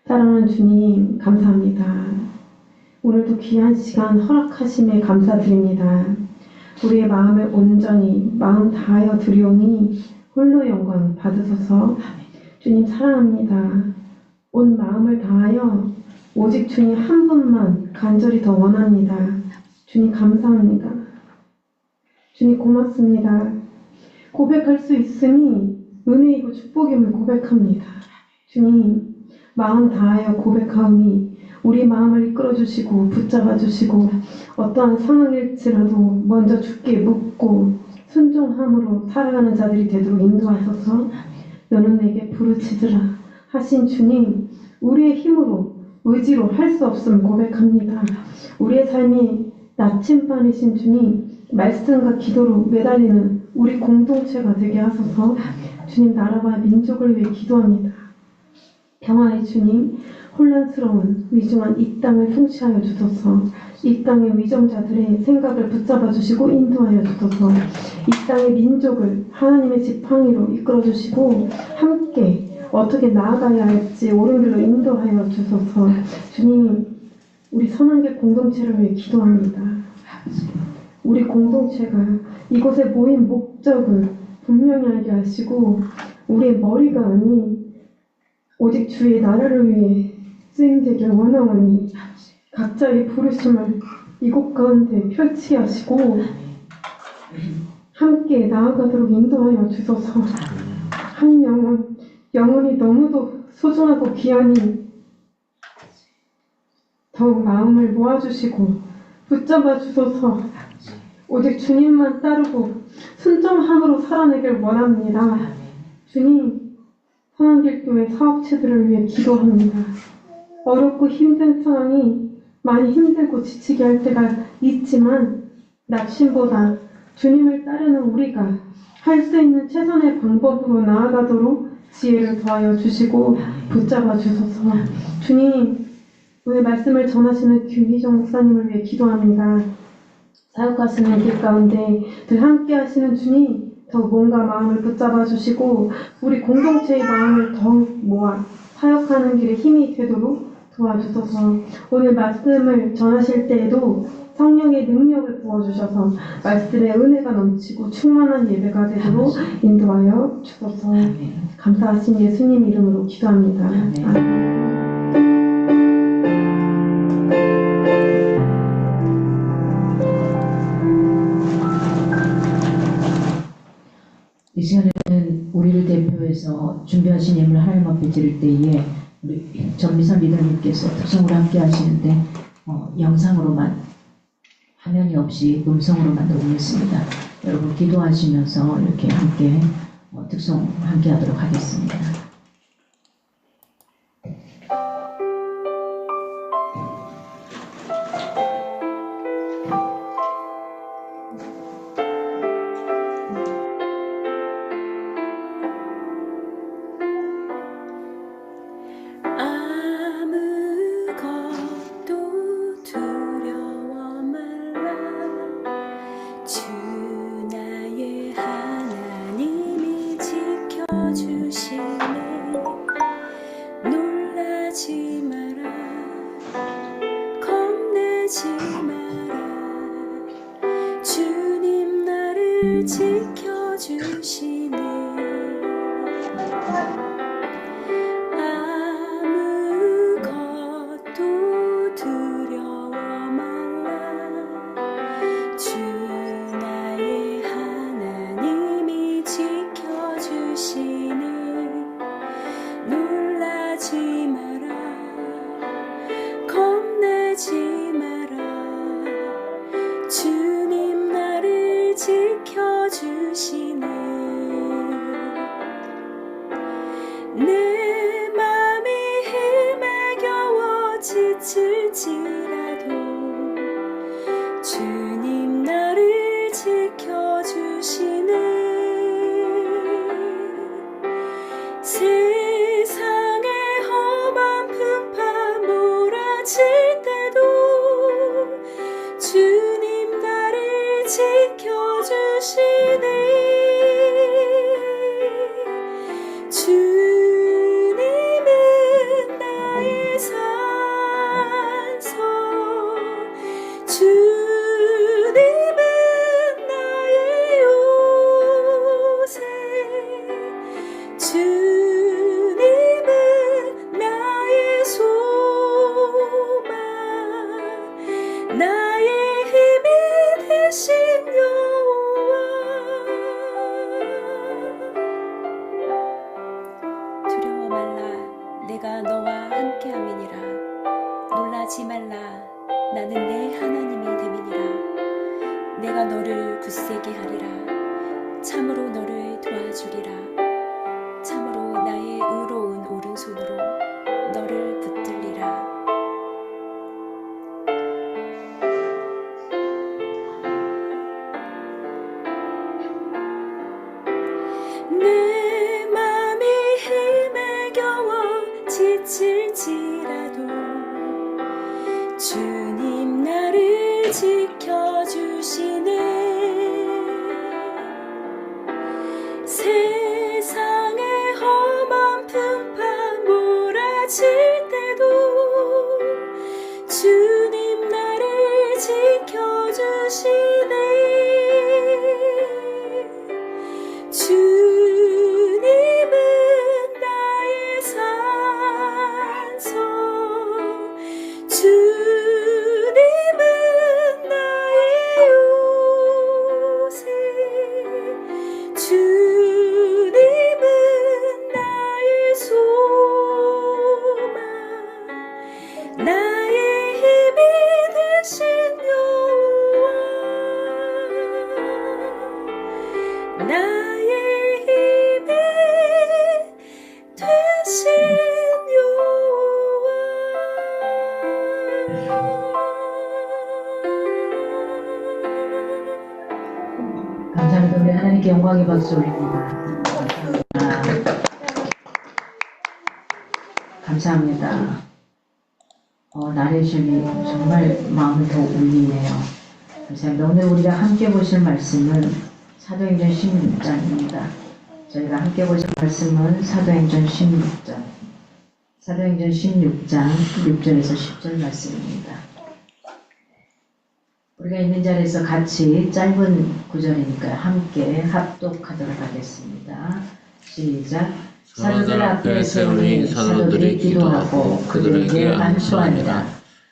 사랑하는 주님, 감사합니다. 오늘도 귀한 시간 허락하심에 감사드립니다. 우리의 마음을 온전히 마음 다하여 드리오니 홀로 영광 받으소서. 주님 사랑합니다. 온 마음을 다하여 오직 주님 한 분만 간절히 더 원합니다. 주님 감사합니다. 주님 고맙습니다. 고백할 수 있음이 은혜이고 축복임을 고백합니다. 주님 마음 다하여 고백하오니 우리 마음을 이끌어주시고 붙잡아주시고 어떠한 상황일지라도 먼저 주께 묻고 순종함으로 살아가는 자들이 되도록 인도하소서. 너는 내게 부르짖으라 하신 주님, 우리의 힘으로 의지로 할 수 없음을 고백합니다. 우리의 삶이 나침반이신 주님, 말씀과 기도로 매달리는 우리 공동체가 되게 하소서. 주님 나라와 민족을 위해 기도합니다. 평화의 주님, 혼란스러운 위중한 이 땅을 통치하여 주소서. 이 땅의 위정자들의 생각을 붙잡아 주시고 인도하여 주소서. 이 땅의 민족을 하나님의 지팡이로 이끌어 주시고 함께 어떻게 나아가야 할지 옳은 길로 인도하여 주소서. 주님, 우리 선한계 공동체를 위해 기도합니다. 우리 공동체가 이곳에 모인 목적을 분명히 알게 하시고 우리의 머리가 아닌 오직 주의 나라를 위해 쓰임되길 원하오니 각자의 부르심을 이곳 가운데 펼치게 하시고 함께 나아가도록 인도하여 주소서. 한 영혼이 너무도 소중하고 귀하니 더욱 마음을 모아주시고 붙잡아 주소서. 오직 주님만 따르고 순종함으로 살아내길 원합니다. 주님, 선한길교회 사업체들을 위해 기도합니다. 어렵고 힘든 상황이 많이 힘들고 지치게 할 때가 있지만 낙심보다 주님을 따르는 우리가 할 수 있는 최선의 방법으로 나아가도록 지혜를 더하여 주시고 붙잡아 주소서. 주님, 오늘 말씀을 전하시는 김희정 목사님을 위해 기도합니다. 사역하시는 길 가운데 늘 함께 하시는 주님, 더 몸과 마음을 붙잡아 주시고 우리 공동체의 마음을 더욱 모아 사역하는 길에 힘이 되도록 도와주소서. 오늘 말씀을 전하실 때에도 성령의 능력을 부어주셔서 말씀의 은혜가 넘치고 충만한 예배가 되도록 인도하여 주소서. 감사하신 예수님 이름으로 기도합니다. 아멘. 이 시간에는 우리를 대표해서 준비하신 예물 하나님 앞에 드릴 때에 우리 전미사 리더님께서 특성으로 함께 하시는데 영상으로만 화면이 없이 음성으로만 녹음했습니다. 여러분 기도하시면서 이렇게 함께 특성 함께 하도록 하겠습니다. 지켜주시네. 아무것도 두려워 말라. 주 나의 하나님이 지켜주시네. 놀라지 마라. 겁내지 마라. 주님 나를 지켜주시네. 세상의 험한 풍파 몰아칠 때도 주님 나를 지켜주시네. 주님은 나의 산성, 주님은 나의 요새, 주님은 나의 소망, 나의 힘이 되신 여호와, 나의 힘이 되신 여호와. 감사합니다. 우리 하나님께 영광의 박수 올립니다. 감사합니다. 감사합니다. 나레이션이 정말 마음을 더 울리네요. 감사합니다. 오늘 우리가 함께 보실 말씀은 사도행전 16장입니다. 저희가 함께 보실 말씀은 사도행전 16장. 사도행전 16장 6절에서 10절 말씀입니다. 우리가 있는 자리에서 같이 짧은 구절이니까 함께 합독하도록 하겠습니다. 시작. 사도들 앞에 세우니 사도들이 기도하고 그들에게 안수하니라.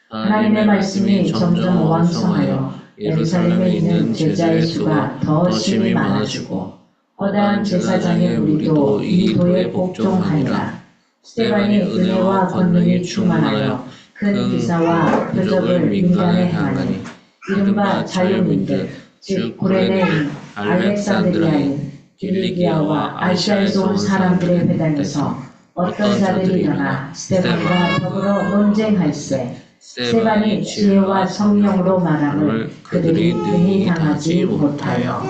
하나님의 말씀이 점점 왕성하여 예루살렘에 있는 제자의 수가 더 심히 많아지고 허다한 제사장의 무리도 이 도에 복종하니라. 스데반이 은혜와 권능이 충만하여 큰 기사와 표적을 민간에 행하니 이른바 자유민들 즉 구레네인, 알렉산드리아인, 길리기아와 아시아에서 온 사람들의 회당에서 어떤 자들이 일어나 스데반과 더불어 논쟁할세. 스데반이 지혜와 성령으로 말함을 그들이 능히 당하지 못하여.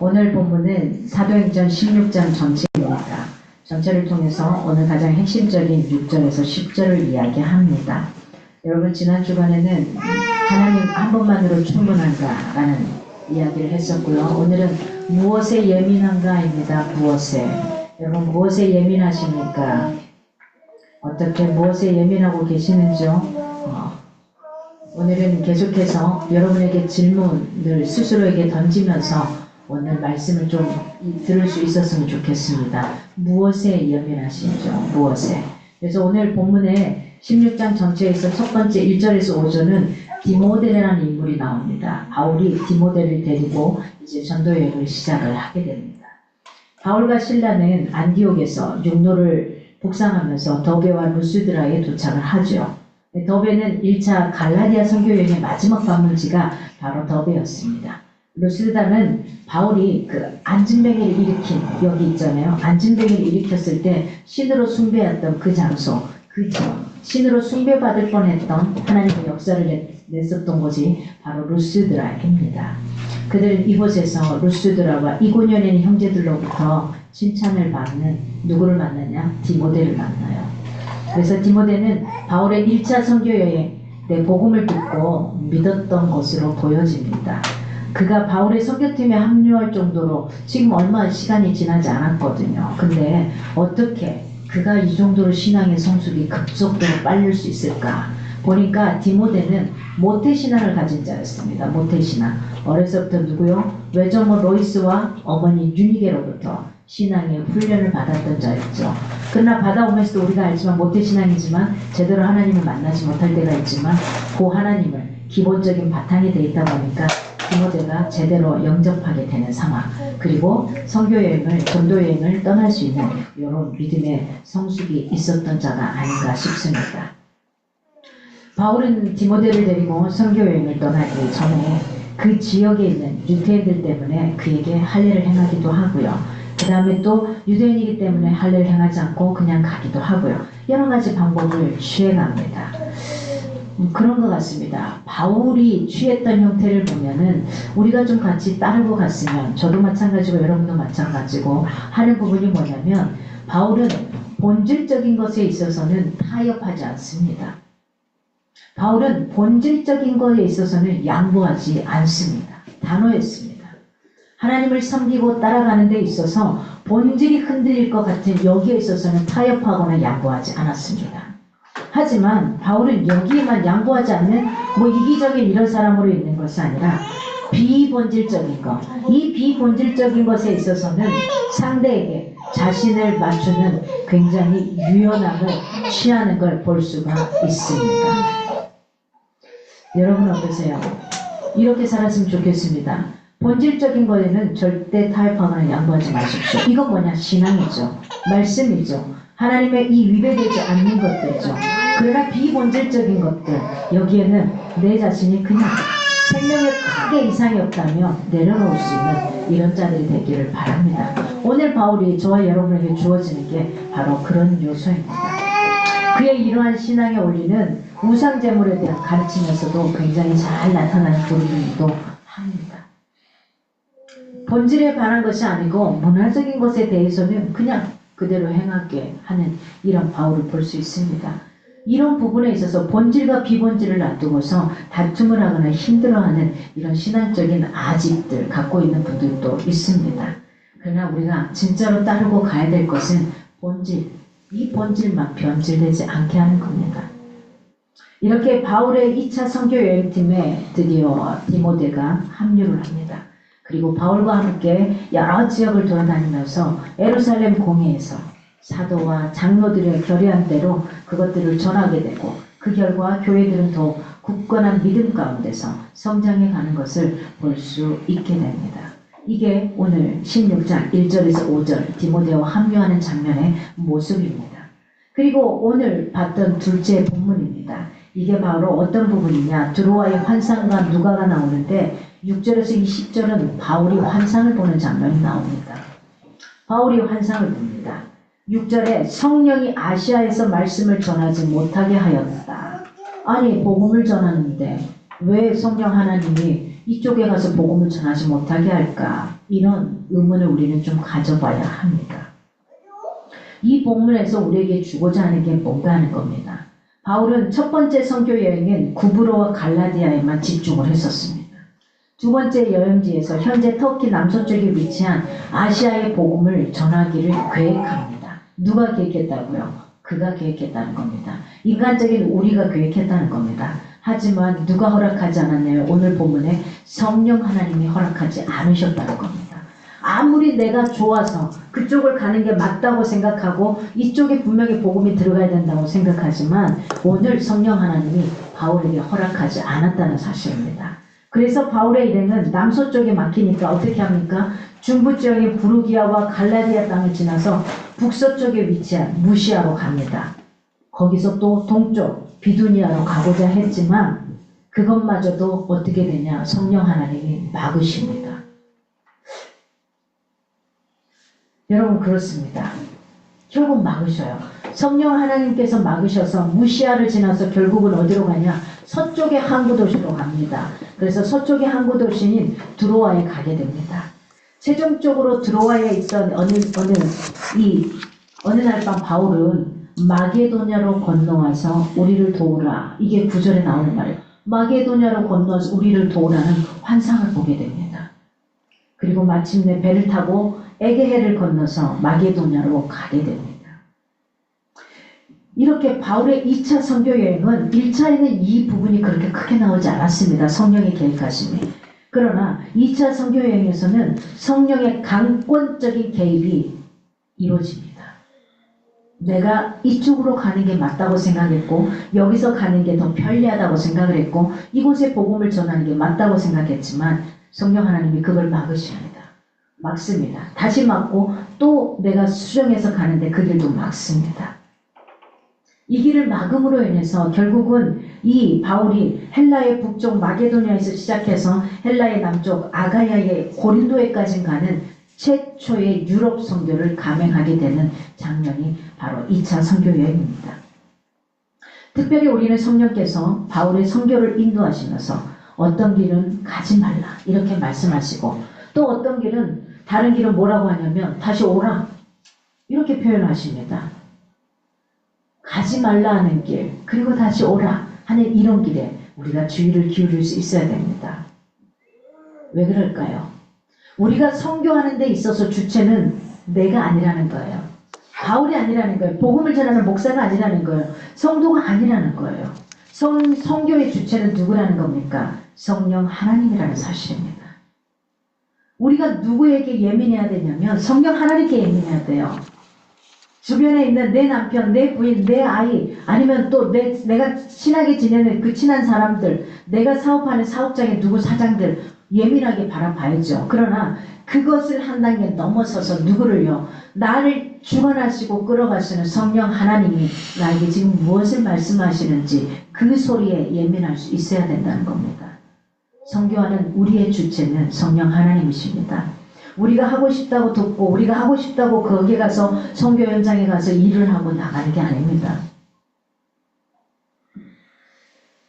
오늘 본문은 사도행전 16장 전체입니다. 전체를 통해서 오늘 가장 핵심적인 6절에서 10절을 이야기합니다. 여러분 지난 주간에는 하나님 한 번만으로 충분한가라는 이야기를 했었고요. 오늘은 무엇에 예민한가입니다. 무엇에. 여러분 무엇에 예민하십니까? 어떻게 무엇에 예민하고 계시는지요? 오늘은 계속해서 여러분에게 질문을 스스로에게 던지면서 오늘 말씀을 좀 들을 수 있었으면 좋겠습니다. 무엇에 예민하신지요? 무엇에. 그래서 오늘 본문에 16장 전체에서 첫 번째 1절에서 5절은 디모데라는 인물이 나옵니다. 바울이 디모데를 데리고 이제 전도 여행을 시작을 하게 됩니다. 바울과 실라는 안디옥에서 육로를 북상하면서 더베와 루스드라에 도착을 하죠. 더베는 1차 갈라디아 선교 여행의 마지막 방문지가 바로 더베였습니다. 루스드라는 바울이 그 안진뱅이를 일으킨 여기 있잖아요. 안진뱅이를 일으켰을 때 신으로 숭배했던 그 장소, 그죠? 신으로 숭배받을 뻔했던 하나님의 역사를 냈었던 곳이 바로 루스드라입니다. 그들은 이곳에서 루스드라와 이고니온에 있는 형제들로부터 칭찬을 받는 누구를 만나냐? 디모데를 만나요. 그래서 디모데는 바울의 1차 선교여행 때 복음을 듣고 믿었던 것으로 보여집니다. 그가 바울의 선교팀에 합류할 정도로 지금 얼마 시간이 지나지 않았거든요. 근데 어떻게 그가 이 정도로 신앙의 성숙이 급속도로 빨릴 수 있을까? 보니까 디모데는 모태신앙을 가진 자였습니다. 모태신앙. 어려서부터 누구요? 외조모 로이스와 어머니 유니게로부터 신앙의 훈련을 받았던 자였죠. 그러나 받아오면서도 우리가 알지만 모태신앙이지만 제대로 하나님을 만나지 못할 때가 있지만 그 하나님을 기본적인 바탕이 돼 있다 보니까 디모데가 제대로 영접하게 되는 상황, 그리고 선교여행을, 전도여행을 떠날 수 있는 이런 믿음의 성숙이 있었던 자가 아닌가 싶습니다. 바울은 디모데를 데리고 선교여행을 떠나기 전에 그 지역에 있는 유대인들 때문에 그에게 할례를 행하기도 하고요. 그 다음에 또 유대인이기 때문에 할례를 행하지 않고 그냥 가기도 하고요. 여러 가지 방법을 취해갑니다. 그런 것 같습니다. 바울이 취했던 형태를 보면은 우리가 좀 같이 따르고 갔으면, 저도 마찬가지고 여러분도 마찬가지고 하는 부분이 뭐냐면, 바울은 본질적인 것에 있어서는 타협하지 않습니다. 바울은 본질적인 것에 있어서는 양보하지 않습니다. 단호했습니다. 하나님을 섬기고 따라가는 데 있어서 본질이 흔들릴 것 같은 여기에 있어서는 타협하거나 양보하지 않았습니다. 하지만 바울은 여기에만 양보하지 않는 이기적인 이런 사람으로 있는 것이 아니라 비본질적인 것, 이 비본질적인 것에 있어서는 상대에게 자신을 맞추는 굉장히 유연함을 취하는 걸 볼 수가 있습니다. 여러분 어떠세요? 이렇게 살았으면 좋겠습니다. 본질적인 거에는 절대 타협하거나 양보하지 마십시오. 이건 뭐냐? 신앙이죠. 말씀이죠. 하나님의 이 위배되지 않는 것들이죠. 그러나 비본질적인 것들, 여기에는 내 자신이 그냥 생명에 크게 이상이 없다면 내려놓을 수 있는 이런 자들이 되기를 바랍니다. 오늘 바울이 저와 여러분에게 주어지는 게 바로 그런 요소입니다. 그의 이러한 신앙의 원리는 우상제물에 대한 가르치면서도 굉장히 잘 나타나는 부분이기도 합니다. 본질에 반한 것이 아니고 문화적인 것에 대해서는 그냥 그대로 행하게 하는 이런 바울을 볼 수 있습니다. 이런 부분에 있어서 본질과 비본질을 놔두고서 다툼을 하거나 힘들어하는 이런 신앙적인 아집들 갖고 있는 분들도 있습니다. 그러나 우리가 진짜로 따르고 가야 될 것은 본질, 이 본질만 변질되지 않게 하는 겁니다. 이렇게 바울의 2차 선교 여행팀에 드디어 디모데가 합류를 합니다. 그리고 바울과 함께 여러 지역을 돌아다니면서 예루살렘 공회에서 사도와 장로들의 결의한 대로 그것들을 전하게 되고 그 결과 교회들은 더 굳건한 믿음 가운데서 성장해 가는 것을 볼 수 있게 됩니다. 이게 오늘 16장 1절에서 5절 디모데와 합류하는 장면의 모습입니다. 그리고 오늘 봤던 둘째 본문입니다. 이게 바로 어떤 부분이냐? 드로아의 환상과 누가가 나오는데 6절에서 20절은 바울이 환상을 보는 장면이 나옵니다. 바울이 환상을 봅니다. 6절에 성령이 아시아에서 말씀을 전하지 못하게 하였다. 아니 복음을 전하는데 왜 성령 하나님이 이쪽에 가서 복음을 전하지 못하게 할까? 이런 의문을 우리는 좀 가져봐야 합니다. 이 본문에서 우리에게 주고자 하는 게 뭔가 하는 겁니다. 바울은 첫 번째 선교 여행인 구브로와 갈라디아에만 집중을 했었습니다. 두 번째 여행지에서 현재 터키 남서쪽에 위치한 아시아의 복음을 전하기를 계획합니다. 누가 계획했다고요? 그가 계획했다는 겁니다. 인간적인 우리가 계획했다는 겁니다. 하지만 누가 허락하지 않았나요? 오늘 본문에 성령 하나님이 허락하지 않으셨다는 겁니다. 아무리 내가 좋아서 그쪽을 가는 게 맞다고 생각하고 이쪽에 분명히 복음이 들어가야 된다고 생각하지만 오늘 성령 하나님이 바울에게 허락하지 않았다는 사실입니다. 그래서 바울의 일행은 남서쪽에 막히니까 어떻게 합니까? 중부 지역의 부르기아와 갈라디아 땅을 지나서 북서쪽에 위치한 무시아로 갑니다. 거기서 또 동쪽 비두니아로 가고자 했지만 그것마저도 어떻게 되냐? 성령 하나님이 막으십니다. 여러분 그렇습니다. 결국 막으셔요. 성령 하나님께서 막으셔서 무시아를 지나서 결국은 어디로 가냐? 서쪽의 항구 도시로 갑니다. 그래서 서쪽의 항구 도시인 드로아에 가게 됩니다. 최종적으로 드로아에 있던 어느 날 밤 바울은 마게도냐로 건너와서 우리를 도우라. 이게 9절에 나오는 말이에요. 마게도냐로 건너와서 우리를 도우라는 환상을 보게 됩니다. 그리고 마침내 배를 타고 에게해를 건너서 마게도냐로 가게 됩니다. 이렇게 바울의 2차 선교 여행은 1차에는 이 부분이 그렇게 크게 나오지 않았습니다. 성령의 계획하심이. 그러나 2차 선교 여행에서는 성령의 강권적인 개입이 이루어집니다. 내가 이쪽으로 가는 게 맞다고 생각했고 여기서 가는 게 더 편리하다고 생각을 했고 이곳에 복음을 전하는 게 맞다고 생각했지만 성령 하나님이 그걸 막으십니다. 막습니다. 다시 막고 또 내가 수정해서 가는데 그 길도 막습니다. 이 길을 막음으로 인해서 결국은 이 바울이 헬라의 북쪽 마게도냐에서 시작해서 헬라의 남쪽 아가야의 고린도에까지 가는 최초의 유럽 선교를 감행하게 되는 장면이 바로 2차 선교 여행입니다. 특별히 우리는 성령께서 바울의 선교를 인도하시면서 어떤 길은 가지 말라 이렇게 말씀하시고 또 어떤 길은 다른 길은 뭐라고 하냐면 다시 오라 이렇게 표현하십니다. 가지 말라 하는 길 그리고 다시 오라 하는 이런 길에 우리가 주의를 기울일 수 있어야 됩니다. 왜 그럴까요? 우리가 선교하는 데 있어서 주체는 내가 아니라는 거예요. 바울이 아니라는 거예요. 복음을 전하는 목사가 아니라는 거예요. 성도가 아니라는 거예요. 선교의 주체는 누구라는 겁니까? 성령 하나님이라는 사실입니다. 우리가 누구에게 예민해야 되냐면 성령 하나님께 예민해야 돼요. 주변에 있는 내 남편, 내 부인, 내 아이, 아니면 또 내가 친하게 지내는 그 친한 사람들, 내가 사업하는 사업장의 누구 사장들 예민하게 바라봐야죠. 그러나 그것을 한 단계 넘어서서 누구를요? 나를 주관하시고 끌어가시는 성령 하나님이 나에게 지금 무엇을 말씀하시는지 그 소리에 예민할 수 있어야 된다는 겁니다. 선교하는 우리의 주체는 성령 하나님이십니다. 우리가 하고 싶다고 돕고 우리가 하고 싶다고 거기에 가서 선교 현장에 가서 일을 하고 나가는 게 아닙니다.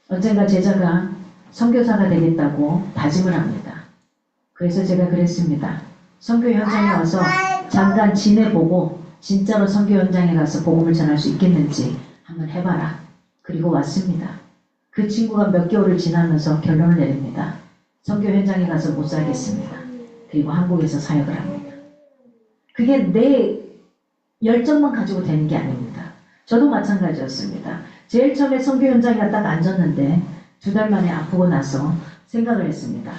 언젠가 제자가 선교사가 되겠다고 다짐을 합니다. 그래서 제가 그랬습니다. 선교 현장에 와서 잠깐 지내보고 진짜로 선교 현장에 가서 복음을 전할 수 있겠는지 한번 해봐라. 그리고 왔습니다. 그 친구가 몇 개월을 지나면서 결론을 내립니다. 선교 현장에 가서 못 살겠습니다. 그리고 한국에서 사역을 합니다. 그게 내 열정만 가지고 되는 게 아닙니다. 저도 마찬가지였습니다. 제일 처음에 선교 현장에 딱 앉았는데 2달 만에 아프고 나서 생각을 했습니다.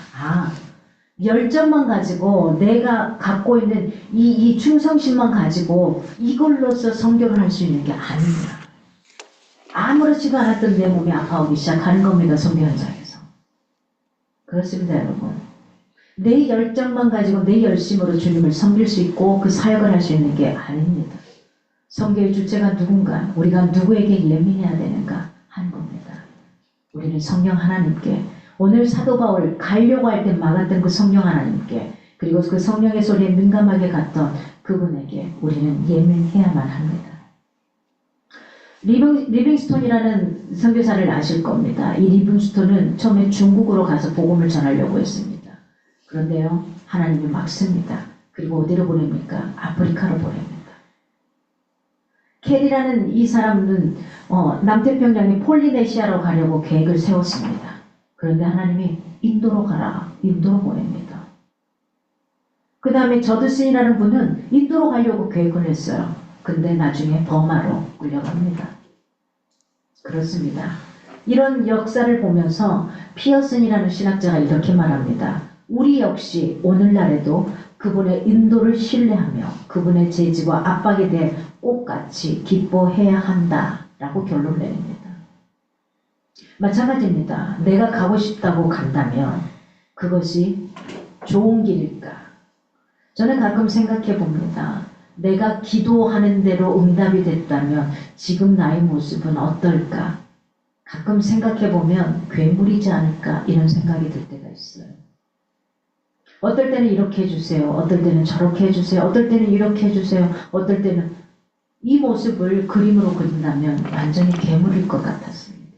열정만 가지고 내가 갖고 있는 이 충성심만 가지고 이걸로서 선교를 할 수 있는 게 아닙니다. 아무렇지도 않았던 내 몸이 아파오기 시작하는 겁니다. 선교 현장에서. 그렇습니다, 여러분. 내 열정만 가지고 내 열심으로 주님을 섬길 수 있고 그 사역을 할 수 있는 게 아닙니다. 선교의 주체가 누군가, 우리가 누구에게 예민해야 되는가 하는 겁니다. 우리는 성령 하나님께, 오늘 사도 바울 가려고 할 때 막았던 그 성령 하나님께, 그리고 그 성령의 소리에 민감하게 갔던 그분에게 우리는 예민해야만 합니다. 리빙스톤이라는 선교사를 아실 겁니다. 이 리빙스톤은 처음에 중국으로 가서 복음을 전하려고 했습니다. 그런데요, 하나님이 막습니다. 그리고 어디로 보냅니까? 아프리카로 보냅니다. 캐리라는 이 사람은 남태평양의 폴리네시아로 가려고 계획을 세웠습니다. 그런데 하나님이 인도로 가라, 인도로 보냅니다. 그 다음에 저드슨이라는 분은 인도로 가려고 계획을 했어요. 근데 나중에 버마로 끌려갑니다. 그렇습니다. 이런 역사를 보면서 피어슨이라는 신학자가 이렇게 말합니다. 우리 역시 오늘날에도 그분의 인도를 신뢰하며 그분의 제지와 압박에 대해 똑같이 기뻐해야 한다라고 결론을 내립니다. 마찬가지입니다. 내가 가고 싶다고 간다면 그것이 좋은 길일까? 저는 가끔 생각해 봅니다. 내가 기도하는 대로 응답이 됐다면 지금 나의 모습은 어떨까? 가끔 생각해 보면 괴물이지 않을까? 이런 생각이 들 때가 있어요. 어떨 때는 이렇게 해주세요. 어떨 때는 저렇게 해주세요. 어떨 때는 이렇게 해주세요. 어떨 때는 이 모습을 그림으로 그린다면 완전히 괴물일 것 같았습니다.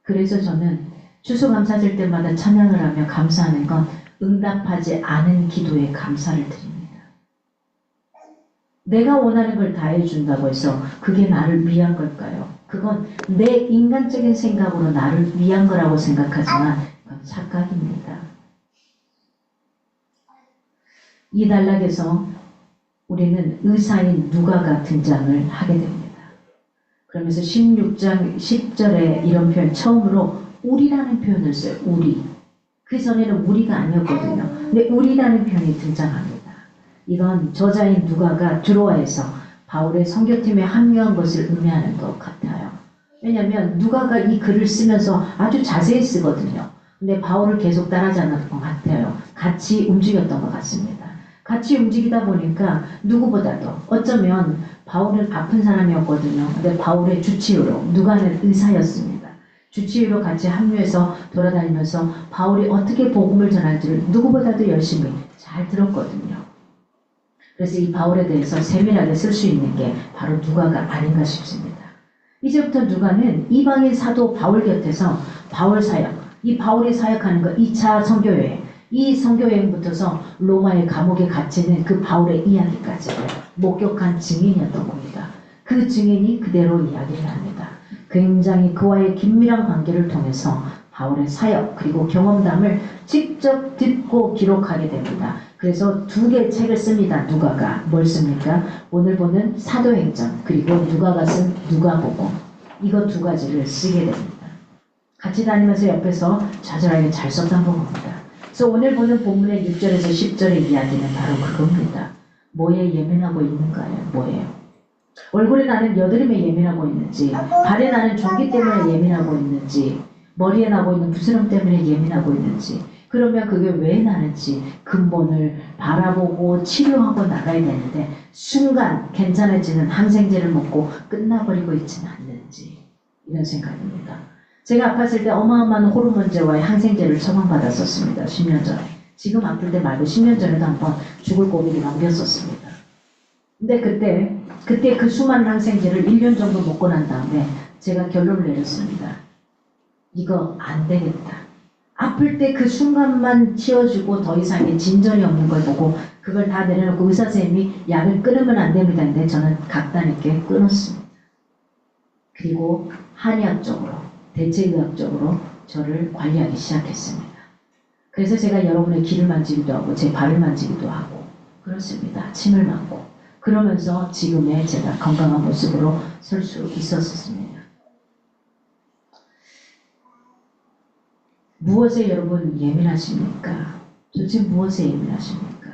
그래서 저는 추수감사절 때마다 찬양을 하며 감사하는 건 응답하지 않은 기도에 감사를 드립니다. 내가 원하는 걸 다 해준다고 해서 그게 나를 위한 걸까요? 그건 내 인간적인 생각으로 나를 위한 거라고 생각하지만 그건 착각입니다. 이 단락에서 우리는 의사인 누가가 등장을 하게 됩니다. 그러면서 16장 10절에 이런 표현, 처음으로 우리라는 표현을 써요. 우리. 그 전에는 우리가 아니었거든요. 근데 우리라는 표현이 등장합니다. 이건 저자인 누가가 드로아에서 바울의 선교팀에 합류한 것을 의미하는 것 같아요. 왜냐하면 누가가 이 글을 쓰면서 아주 자세히 쓰거든요. 근데 바울을 계속 따라하지 않았던 것 같아요. 같이 움직였던 것 같습니다. 같이 움직이다 보니까 누구보다도 어쩌면 바울은 아픈 사람이었거든요. 근데 바울의 주치의로, 누가는 의사였습니다. 주치의로 같이 합류해서 돌아다니면서 바울이 어떻게 복음을 전할지를 누구보다도 열심히 잘 들었거든요. 그래서 이 바울에 대해서 세밀하게 쓸 수 있는 게 바로 누가가 아닌가 싶습니다. 이제부터 누가는 이방인 사도 바울 곁에서 바울 사역, 이 바울이 사역하는 거 2차 선교여행, 이 선교여행부터서 로마의 감옥에 갇히는 그 바울의 이야기까지를 목격한 증인이었던 겁니다. 그 증인이 그대로 이야기를 합니다. 굉장히 그와의 긴밀한 관계를 통해서 바울의 사역 그리고 경험담을 직접 듣고 기록하게 됩니다. 그래서 두 개의 책을 씁니다. 누가가. 뭘 씁니까? 오늘 보는 사도행전 그리고 누가가 쓴 누가복음. 이거 두 가지를 쓰게 됩니다. 같이 다니면서 옆에서 좌절하게 잘 썼던 겁니다. 그래서 오늘 보는 본문의 6절에서 10절의 이야기는 바로 그겁니다. 뭐에 예민하고 있는가요? 뭐예요? 얼굴에 나는 여드름에 예민하고 있는지, 발에 나는 종기 때문에 예민하고 있는지, 머리에 나고 있는 부스럼 때문에 예민하고 있는지, 그러면 그게 왜 나는지 근본을 바라보고 치료하고 나가야 되는데 순간 괜찮아지는 항생제를 먹고 끝나버리고 있지는 않는지, 이런 생각입니다. 제가 아팠을 때 어마어마한 호르몬제와의 항생제를 처방받았었습니다. 10년 전에. 지금 아플 때 말고 10년 전에도 한번 죽을 고비를 넘겼었습니다. 근데 그때 그 수많은 항생제를 1년 정도 먹고 난 다음에 제가 결론을 내렸습니다. 이거 안 되겠다. 아플 때 그 순간만 치워주고 더 이상의 진전이 없는 걸 보고 그걸 다 내려놓고 의사 선생님이 약을 끊으면 안 됩니다. 근데 저는 각단 있게 끊었습니다. 그리고 한의학적으로, 대체의학적으로 저를 관리하기 시작했습니다. 그래서 제가 여러분의 귀를 만지기도 하고 제 발을 만지기도 하고 그렇습니다. 침을 맞고 그러면서 지금의 제가 건강한 모습으로 설 수 있었습니다. 무엇에 여러분 예민하십니까? 도대체 무엇에 예민하십니까?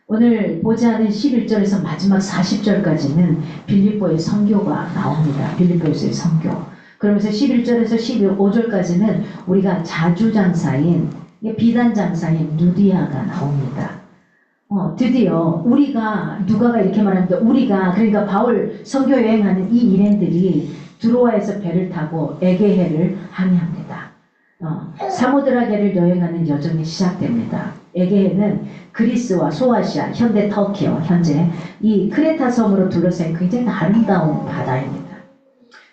오늘 보지 않은 11절에서 마지막 40절까지는 빌립보의 선교가 나옵니다. 빌립보에서의 선교. 그러면서 11절에서 15절까지는 우리가 자주장사인, 비단장사인 누디아가 나옵니다. 드디어 우리가, 누가가 이렇게 말합니다. 우리가, 그러니까 바울 선교 여행하는 이 일행들이 드로아에서 배를 타고 에게해를 항해합니다. 사모드라게를 여행하는 여정이 시작됩니다. 에게해는 그리스와 소아시아, 현대 터키요, 현재 이 크레타 섬으로 둘러싼 굉장히 아름다운 바다입니다.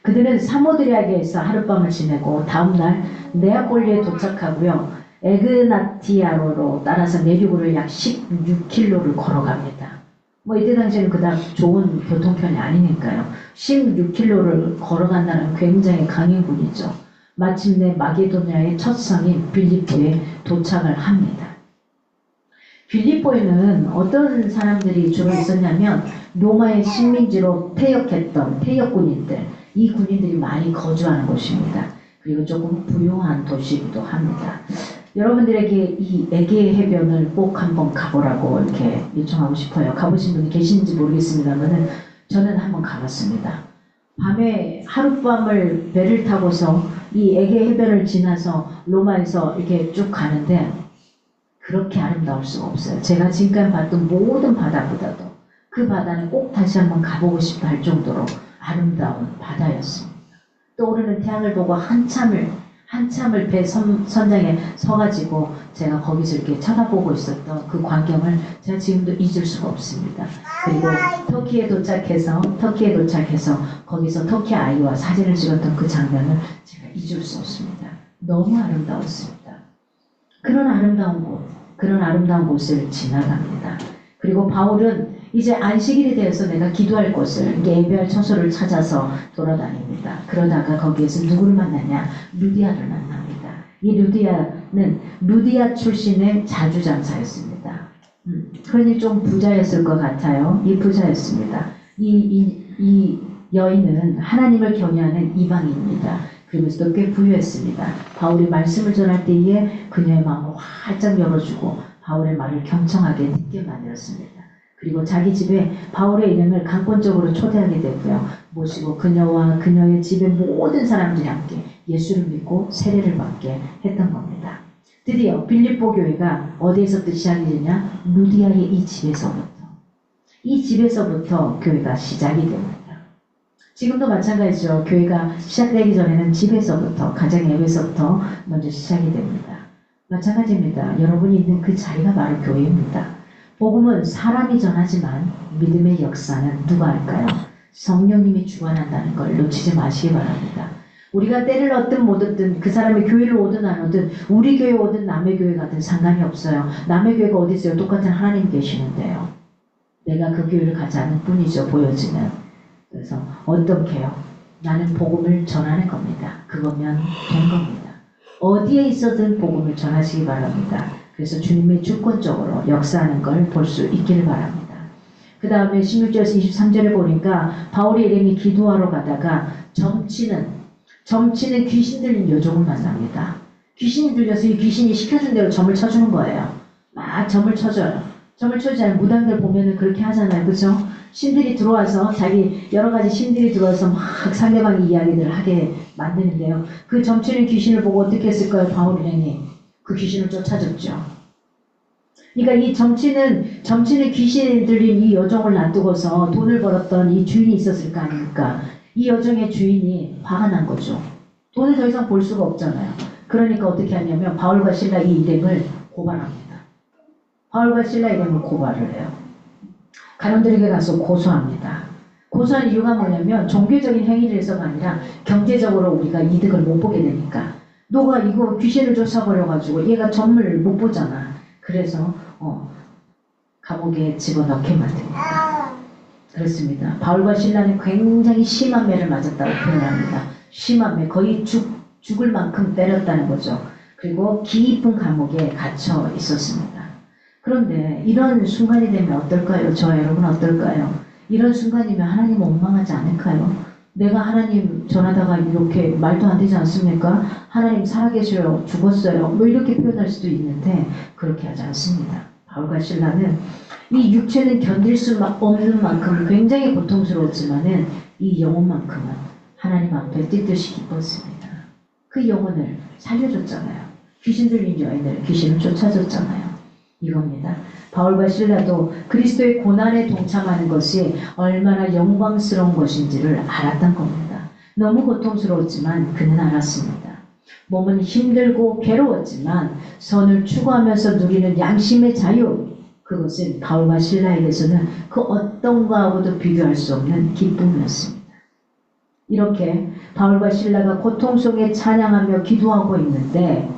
그들은 사모드라게에서 하룻밤을 지내고 다음날 네아폴리에 도착하고요. 에그나티아로로 따라서 내륙으로 약 16km를 걸어갑니다. 이때 당시에는 그닥 좋은 교통편이 아니니까요. 16km를 걸어간다는 굉장히 강행군이죠. 마침내 마게도냐의 첫 성인 빌립보에 도착을 합니다. 빌립보에는 어떤 사람들이 주로 있었냐면 로마의 식민지로 퇴역했던 퇴역군인들, 이 군인들이 많이 거주하는 곳입니다. 그리고 조금 부유한 도시이기도 합니다. 여러분들에게 이 에게 해변을 꼭 한번 가보라고 이렇게 요청하고 싶어요. 가보신 분이 계신지 모르겠습니다만 저는 한번 가봤습니다. 밤에 하룻밤을 배를 타고서 이 에게 해변을 지나서 로마에서 이렇게 쭉 가는데 그렇게 아름다울 수가 없어요. 제가 지금까지 봤던 모든 바다보다도 그 바다는 꼭 다시 한번 가보고 싶다 할 정도로 아름다운 바다였습니다. 떠오르는 태양을 보고 한참을 배 선장에 서가지고 제가 거기서 이렇게 쳐다보고 있었던 그 광경을 제가 지금도 잊을 수가 없습니다. 그리고 터키에 도착해서 거기서 터키 아이와 사진을 찍었던 그 장면을 제가 잊을 수 없습니다. 너무 아름다웠습니다. 그런 아름다운 곳을 지나갑니다. 그리고 바울은 이제 안식일이 되어서 내가 기도할 곳을, 예배할 처소를 찾아서 돌아다닙니다. 그러다가 거기에서 누구를 만나냐? 루디아를 만납니다. 이 루디아는 루디아 출신의 자주장사였습니다. 그러니 좀 부자였을 것 같아요. 이 부자였습니다. 이 여인은 하나님을 경외하는 이방인입니다. 그러면서도 꽤 부유했습니다. 바울이 말씀을 전할 때에 그녀의 마음을 활짝 열어주고 바울의 말을 경청하게 듣게 만들었습니다. 그리고 자기 집에 바울의 일행을 강권적으로 초대하게 되고요. 모시고 그녀와 그녀의 집의 모든 사람들이 함께 예수를 믿고 세례를 받게 했던 겁니다. 드디어 빌립보 교회가 어디에서부터 시작이 되냐? 루디아의 이 집에서부터 교회가 시작이 됩니다. 지금도 마찬가지죠. 교회가 시작되기 전에는 집에서부터, 가정예배에서부터 먼저 시작이 됩니다. 마찬가지입니다. 여러분이 있는 그 자리가 바로 교회입니다. 복음은 사람이 전하지만 믿음의 역사는 누가 할까요? 성령님이 주관한다는 걸 놓치지 마시기 바랍니다. 우리가 때를 얻든 못 얻든 그 사람이 교회를 오든 안 오든 우리 교회 오든 남의 교회 가든 상관이 없어요. 남의 교회가 어디 있어요? 똑같은 하나님 계시는데요. 내가 그 교회를 가지 않을 뿐이죠. 보여지는. 그래서 어떻게요? 나는 복음을 전하는 겁니다. 그거면 된 겁니다. 어디에 있어든 복음을 전하시기 바랍니다. 그래서 주님이 주권적으로 역사하는 걸 볼 수 있기를 바랍니다. 그 다음에 16절에서 23절에 보니까 바울이 일행이 기도하러 가다가 점치는 귀신 들린 여종을 만납니다. 귀신이 들려서 이 귀신이 시켜준 대로 점을 쳐주는 거예요. 막 점을 쳐줘요. 점을 쳐주잖아요. 무당들 보면은 그렇게 하잖아요. 그죠? 신들이 들어와서 자기 여러 가지 신들이 들어와서 막 상대방의 이야기들을 하게 만드는데요. 그 점치는 귀신을 보고 어떻게 했을까요? 바울 일행이 그 귀신을 쫓아줬죠. 그러니까 이 점치는 귀신이 들린 이 여종을 놔두고서 돈을 벌었던 이 주인이 있었을 거 아닙니까? 이 여종의 주인이 화가 난 거죠. 돈을 더 이상 벌 수가 없잖아요. 그러니까 어떻게 하냐면 바울과 실라 이 일행을 고발합니다. 바울과 실라 일행을 고발을 해요. 가론들에게 가서 고소합니다. 고소한 이유가 뭐냐면 종교적인 행위를 해서가 아니라 경제적으로 우리가 이득을 못 보게 되니까. 너가 이거 귀신을 쫓아버려가지고 얘가 점을 못 보잖아. 그래서 감옥에 집어넣게 만듭니다. 그렇습니다. 바울과 실라는 굉장히 심한 매를 맞았다고 표현합니다. 심한 매, 거의 죽을 만큼 때렸다는 거죠. 그리고 깊은 감옥에 갇혀 있었습니다. 그런데 이런 순간이 되면 어떨까요? 저와 여러분 어떨까요? 이런 순간이면 하나님 원망하지 않을까요? 내가 하나님 전하다가 이렇게 말도 안 되지 않습니까? 하나님 살아계셔요. 죽었어요. 뭐 이렇게 표현할 수도 있는데 그렇게 하지 않습니다. 바울과 실라는 이 육체는 견딜 수 없는 만큼 굉장히 고통스러웠지만은 이 영혼만큼은 하나님 앞에 띠뜻이 기뻤습니다. 그 영혼을 살려줬잖아요. 귀신 들린 여인을 귀신을 쫓아줬잖아요. 이겁니다. 바울과 실라도 그리스도의 고난에 동참하는 것이 얼마나 영광스러운 것인지를 알았던 겁니다. 너무 고통스러웠지만 그는 알았습니다. 몸은 힘들고 괴로웠지만 선을 추구하면서 누리는 양심의 자유, 그것은 바울과 실라에게서는 그 어떤 것하고도 비교할 수 없는 기쁨이었습니다. 이렇게 바울과 실라가 고통 속에 찬양하며 기도하고 있는데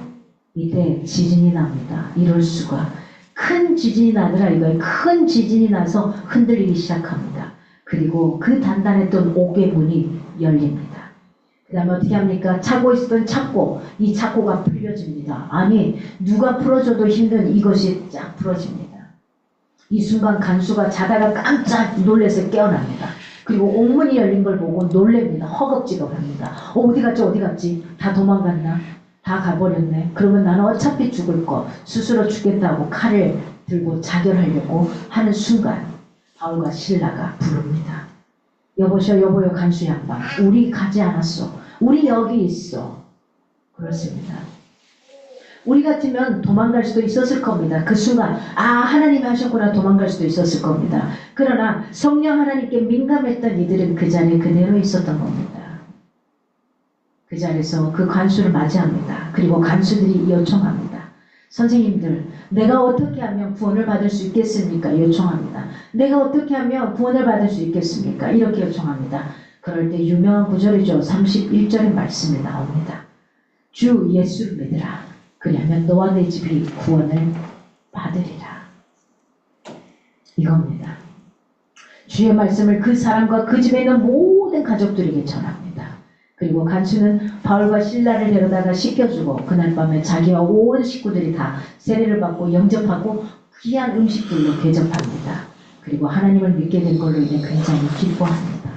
이때 지진이 납니다. 이럴 수가. 큰 지진이 나더라 이거예요. 큰 지진이 나서 흔들리기 시작합니다. 그리고 그 단단했던 옥의 문이 열립니다. 그 다음에 어떻게 합니까? 차고 있었던 착고, 이 착고가 풀려집니다. 아니 누가 풀어줘도 힘든 이것이 쫙 풀어집니다. 이 순간 간수가 자다가 깜짝 놀라서 깨어납니다. 그리고 옥문이 열린 걸 보고 놀랍니다. 허겁지겁 합니다. 어디 갔지 어디 갔지? 다 도망갔나? 다 가버렸네. 그러면 나는 어차피 죽을 거 스스로 죽겠다고 칼을 들고 자결하려고 하는 순간 바울과 실라가 부릅니다. 여보요 간수 양반, 우리 가지 않았어. 우리 여기 있어. 그렇습니다. 우리 같으면 도망갈 수도 있었을 겁니다. 그 순간 하나님이 하셨구나 도망갈 수도 있었을 겁니다. 그러나 성령 하나님께 민감했던 이들은 그 자리에 그대로 있었던 겁니다. 그 자리에서 그 간수를 맞이합니다. 그리고 간수들이 요청합니다. 선생님들, 내가 어떻게 하면 구원을 받을 수 있겠습니까? 요청합니다. 내가 어떻게 하면 구원을 받을 수 있겠습니까? 이렇게 요청합니다. 그럴 때 유명한 구절이죠. 31절의 말씀이 나옵니다. 주 예수를 믿으라. 그러면 너와 내 집이 구원을 받으리라. 이겁니다. 주의 말씀을 그 사람과 그 집에 있는 모든 가족들에게 전합니다. 그리고 간수는 바울과 실라를 데려다가 씻겨주고 그날 밤에 자기와 온 식구들이 다 세례를 받고 영접하고 귀한 음식들로 대접합니다. 그리고 하나님을 믿게 된 걸로 인해 굉장히 기뻐합니다.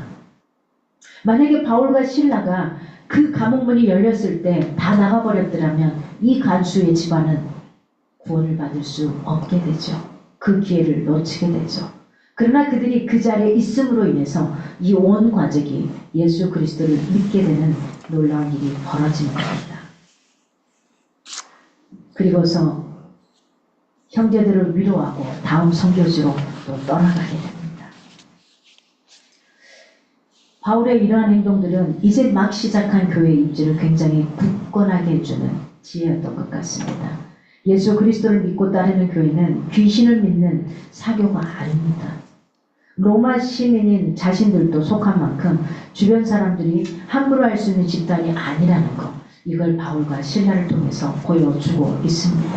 만약에 바울과 실라가 그 감옥문이 열렸을 때 다 나가버렸더라면 이 간수의 집안은 구원을 받을 수 없게 되죠. 그 기회를 놓치게 되죠. 그러나 그들이 그 자리에 있음으로 인해서 이 온 가족이 예수 그리스도를 믿게 되는 놀라운 일이 벌어진 겁니다. 그리고서 형제들을 위로하고 다음 선교지로 또 떠나가게 됩니다. 바울의 이러한 행동들은 이제 막 시작한 교회 입지를 굉장히 굳건하게 해주는 지혜였던 것 같습니다. 예수 그리스도를 믿고 따르는 교회는 귀신을 믿는 사교가 아닙니다. 로마 시민인 자신들도 속한 만큼 주변 사람들이 함부로 할 수 있는 집단이 아니라는 것, 이걸 바울과 실라를 통해서 보여주고 있습니다.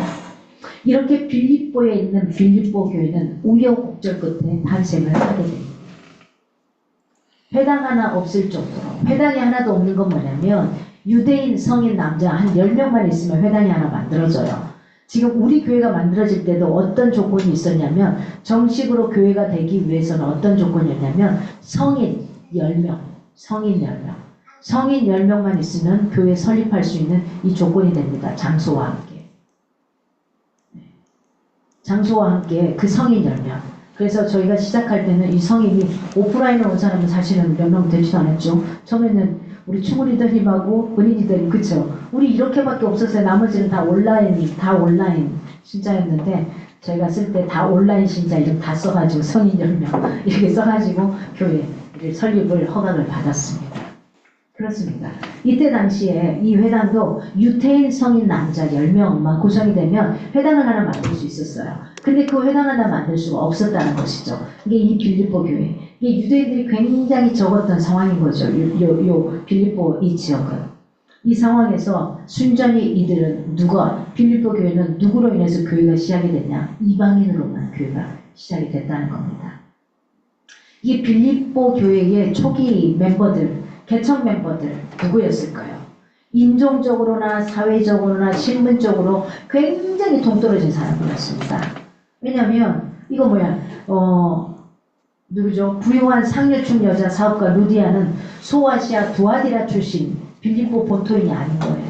이렇게 빌립보에 있는 빌립보 교회는 우여곡절 끝에 탄생을 하게 됩니다. 회당 하나 없을 정도로, 회당이 하나도 없는 건 뭐냐면 유대인 성인 남자 한 10명만 있으면 회당이 하나 만들어져요. 지금 우리 교회가 만들어질 때도 어떤 조건이 있었냐면 정식으로 교회가 되기 위해서는 어떤 조건이었냐면 성인 10명, 성인 10명. 성인 10명만 있으면 교회 설립할 수 있는 이 조건이 됩니다. 장소와 함께. 장소와 함께 그 성인 10명. 그래서 저희가 시작할 때는 이 성인이 오프라인으로 온 사람은 사실은 몇 명 되지도 않았죠. 처음에는 우리 충우리더님하고 은인이더님, 그쵸? 우리 이렇게밖에 없었어요. 나머지는 다 온라인 신자였는데 저희가 쓸 때 다 온라인 신자 이름 다 써가지고 성인 10명 이렇게 써가지고 교회를 설립을 허가를 받았습니다. 그렇습니다. 이때 당시에 이 회당도 유태인 성인 남자 10명만 구성이 되면 회당을 하나 만들 수 있었어요. 근데 그 회당 하나 만들 수가 없었다는 것이죠. 이게 이 빌립보 교회. 이게 유대인들이 굉장히 적었던 상황인 거죠. 요 빌립보 이 지역은. 이 상황에서 순전히 이들은 빌립보 교회는 누구로 인해서 교회가 시작이 됐냐? 이방인으로만 교회가 시작이 됐다는 겁니다. 이 빌립보 교회의 초기 멤버들, 개척 멤버들 누구였을까요? 인종적으로나 사회적으로나 신분적으로 굉장히 동떨어진 사람들이었습니다. 왜냐면 이거 누구죠? 부유한 상류층 여자 사업가 루디아는 소아시아 두아디라 출신 빌립보 본토인이 아닌 거예요.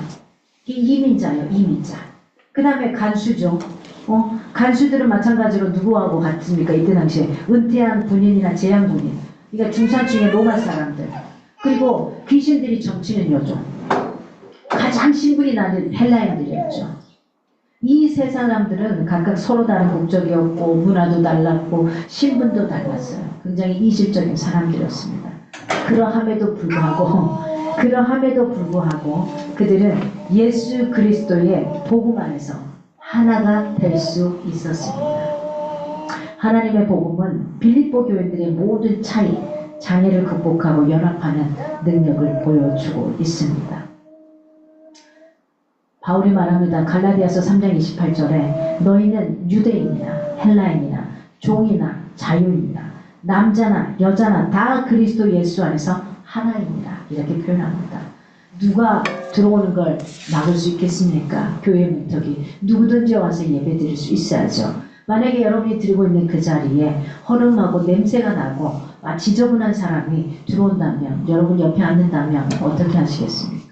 이민자예요, 이민자. 그 다음에 간수죠. 간수들은 마찬가지로 누구하고 같습니까? 이때 당시에 은퇴한 군인이나 재향 군인. 그러니까 중산층의 로마 사람들. 그리고 귀신들이 정치는 요즘 가장 신분이 낮은 헬라인들이었죠. 이 세 사람들은 각각 서로 다른 국적이었고 문화도 달랐고 신분도 달랐어요. 굉장히 이질적인 사람들이었습니다. 그러함에도 불구하고 그들은 예수 그리스도의 복음 안에서 하나가 될 수 있었습니다. 하나님의 복음은 빌립보 교인들의 모든 차이, 장애를 극복하고 연합하는 능력을 보여주고 있습니다. 바울이 말합니다. 갈라디아서 3장 28절에 너희는 유대인이나 헬라인이나 종이나 자유인이나 남자나 여자나 다 그리스도 예수 안에서 하나입니다. 이렇게 표현합니다. 누가 들어오는 걸 막을 수 있겠습니까? 교회 문턱이. 누구든지 와서 예배 드릴 수 있어야죠. 만약에 여러분이 들고 있는 그 자리에 허름하고 냄새가 나고 지저분한 사람이 들어온다면, 여러분 옆에 앉는다면 어떻게 하시겠습니까?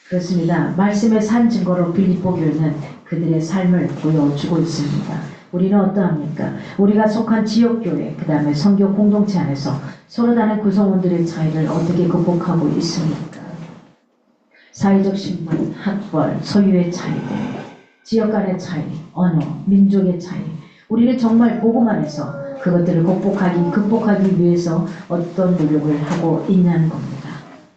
그렇습니다. 말씀의 산 증거로 빌립보 교회는 그들의 삶을 보여주고 있습니다. 우리는 어떠합니까? 우리가 속한 지역교회, 그 다음에 선교 공동체 안에서 서로 다른 구성원들의 차이를 어떻게 극복하고 있습니까? 사회적 신분, 학벌, 소유의 차이들, 지역 간의 차이, 언어, 민족의 차이. 우리는 정말 복음 안에서 그것들을 극복하기 위해서 어떤 노력을 하고 있냐는 겁니다.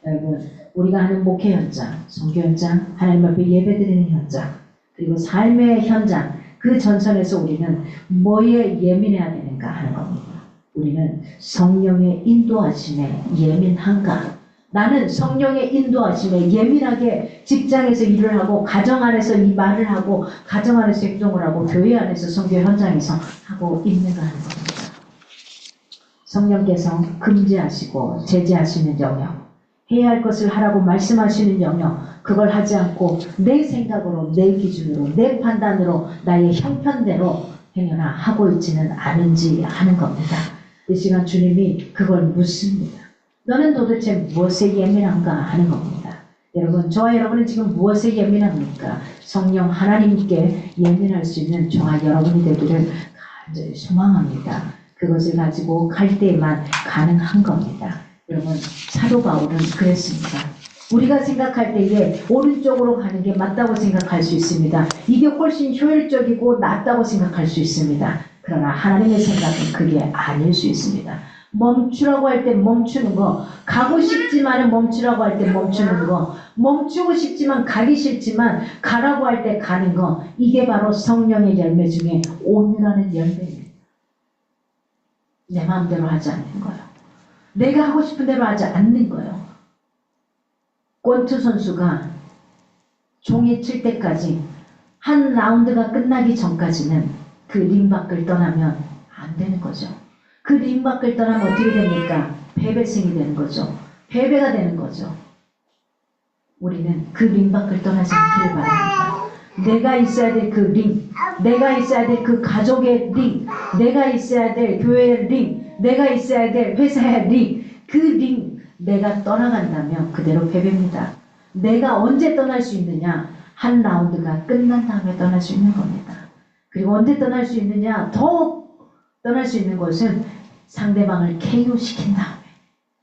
여러분, 우리가 하는 목회 현장, 선교 현장, 하나님 앞에 예배드리는 현장, 그리고 삶의 현장, 그 전선에서 우리는 뭐에 예민해야 되는가 하는 겁니다. 우리는 성령의 인도하심에 예민한가? 나는 성령의 인도하심에 예민하게 직장에서 일을 하고 가정 안에서 이 말을 하고 가정 안에서 행동을 하고 교회 안에서 선교 현장에서 하고 있는가 하는 겁니다. 성령께서 금지하시고 제지하시는 영역, 해야 할 것을 하라고 말씀하시는 영역, 그걸 하지 않고 내 생각으로, 내 기준으로, 내 판단으로, 나의 형편대로 행여나 하고 있지는 않은지 하는 겁니다. 이 시간 주님이 그걸 묻습니다. 너는 도대체 무엇에 예민한가 하는 겁니다. 여러분, 저와 여러분은 지금 무엇에 예민합니까? 성령 하나님께 예민할 수 있는 저와 여러분이 되기를 간절히 소망합니다. 그것을 가지고 갈 때에만 가능한 겁니다. 여러분, 사도 바울은 그랬습니다. 우리가 생각할 때에 오른쪽으로 가는 게 맞다고 생각할 수 있습니다. 이게 훨씬 효율적이고 낫다고 생각할 수 있습니다. 그러나 하나님의 생각은 그게 아닐 수 있습니다. 멈추라고 할 때 멈추는 거, 가고 싶지만 멈추라고 할 때 멈추는 거, 멈추고 싶지만 가기 싫지만 가라고 할 때 가는 거, 이게 바로 성령의 열매 중에 온유라는 열매입니다. 내 마음대로 하지 않는 거예요. 내가 하고 싶은 대로 하지 않는 거예요. 골프 선수가 종이 칠 때까지 한 라운드가 끝나기 전까지는 그 링 밖을 떠나면 안 되는 거죠. 그 링 밖을 떠나면 어떻게 됩니까? 패배승이 되는 거죠. 패배가 되는 거죠. 우리는 그 링 밖을 떠나지 않기를 바랍니다. 내가 있어야 될 그 링, 내가 있어야 될 그 가족의 링, 내가 있어야 될 교회의 링, 내가 있어야 될 회사의 링, 그 링 내가 떠나간다면 그대로 패배입니다. 내가 언제 떠날 수 있느냐? 한 라운드가 끝난 다음에 떠날 수 있는 겁니다. 그리고 언제 떠날 수 있느냐? 더욱 떠날 수 있는 것은 상대방을 KO시킨 다음에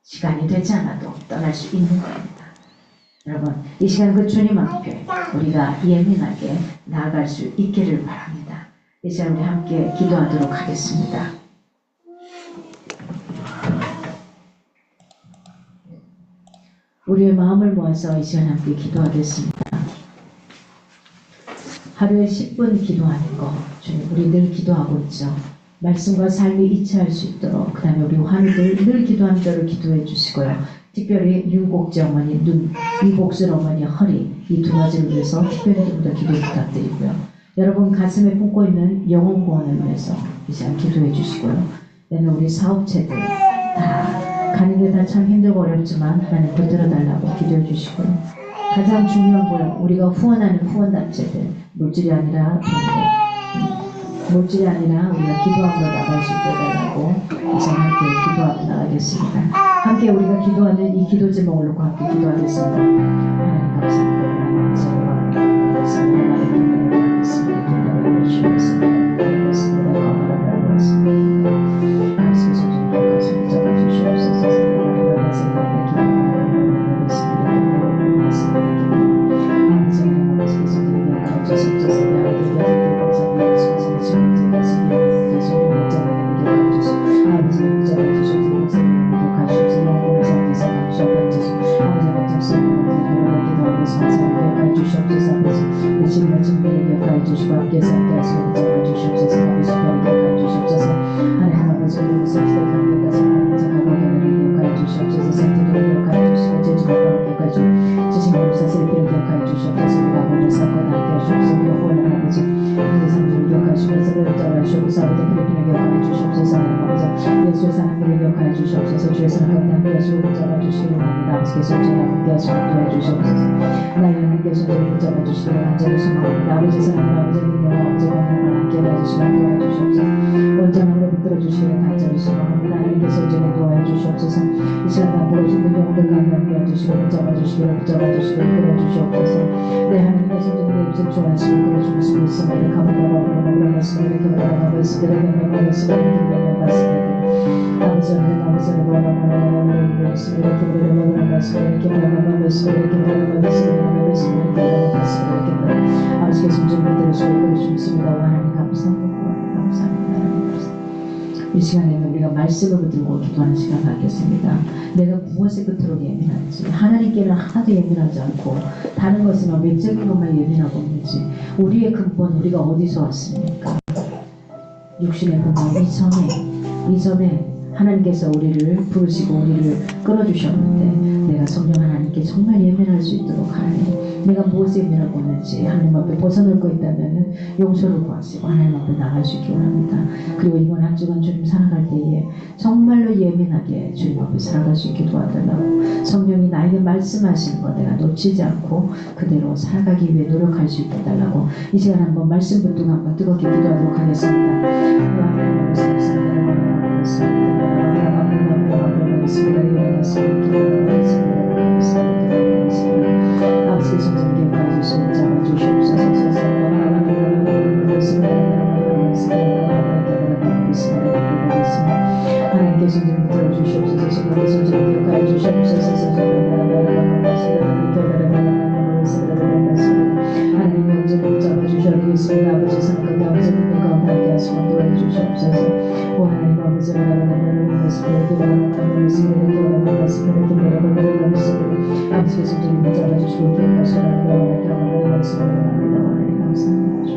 시간이 되지 않아도 떠날 수 있는 겁니다. 여러분, 이 시간 그 주님 앞에 우리가 예민하게 나아갈 수 있기를 바랍니다. 이 시간 우리 함께 기도하도록 하겠습니다. 우리의 마음을 모아서 이 시간 함께 기도하겠습니다. 하루에 10분 기도하는 거 주님 우리 늘 기도하고 있죠. 말씀과 삶이 일치할 수 있도록 그 다음에 우리 환우들 늘 기도하는 대로 기도해 주시고요. 특별히 윤곡지 어머니 눈, 이복슬 어머니 허리 이 두 가지를 위해서 특별히 좀 더 기도 부탁드리고요. 여러분 가슴에 품고 있는 영혼 구원을 위해서 이 시간 기도해 주시고요. 그다음에 우리 사업체들 다 가는 게 다 참 힘들고 어렵지만 하나님 붙들어달라고 기도해 주시고요. 가장 중요한 거는 우리가 후원하는 후원단체들 물질이 아니라 우리가 기도함으로 나갈 수 있게 해달라고 이제 함께 기도하고 나가겠습니다. 함께 우리가 기도하는 이 기도 제목을 놓고 함께 기도하겠습니다. 하나님 감사합니다. 이 시간에는 우리가 말씀을 붙들고 기도하는 시간 갖겠습니다. 내가 무엇에 그토록 예민한지 하나님께는 하나도 예민하지 않고 다른 것은 외적인 것만 예민하고 있는지 우리의 근본 우리가 어디서 왔습니까? 육신의 근본 이전에 하나님께서 우리를 부르시고 우리를 끌어주셨는데 내가 성령 하나님께 정말 예민할 수 있도록 하나님 내가 무엇에 예민하고 있는지 하나님 앞에 벗어날 거 있다면 용서를 구하시고 하나님 앞에 나갈 수 있기 원합니다. 그리고 이번 한 주간 주님 살아갈 때에 정말로 예민하게 주님 앞에 살아갈 수 있게 도와달라고 성령이 나에게 말씀하시는 거 내가 놓치지 않고 그대로 살아가기 위해 노력할 수 있게 해달라고 이 시간 한번 말씀 붙들고 한번 뜨겁게 기도하도록 하겠습니다. 아버지 성령께 가주시고 잡아주시옵소서. 하나님께서 좀 들어주시옵소서. 성령께 가주시옵소서. 하나님 언제나 잡아주셔야겠습니다. 아버지 성령 아버지 믿는 가운데 함께 하시고 도와주시옵소서. 오 하나님 아버지 아버지께서 좀 잡아주시고 기억하시라고 말씀을 합니다. 하나님 감사합니다.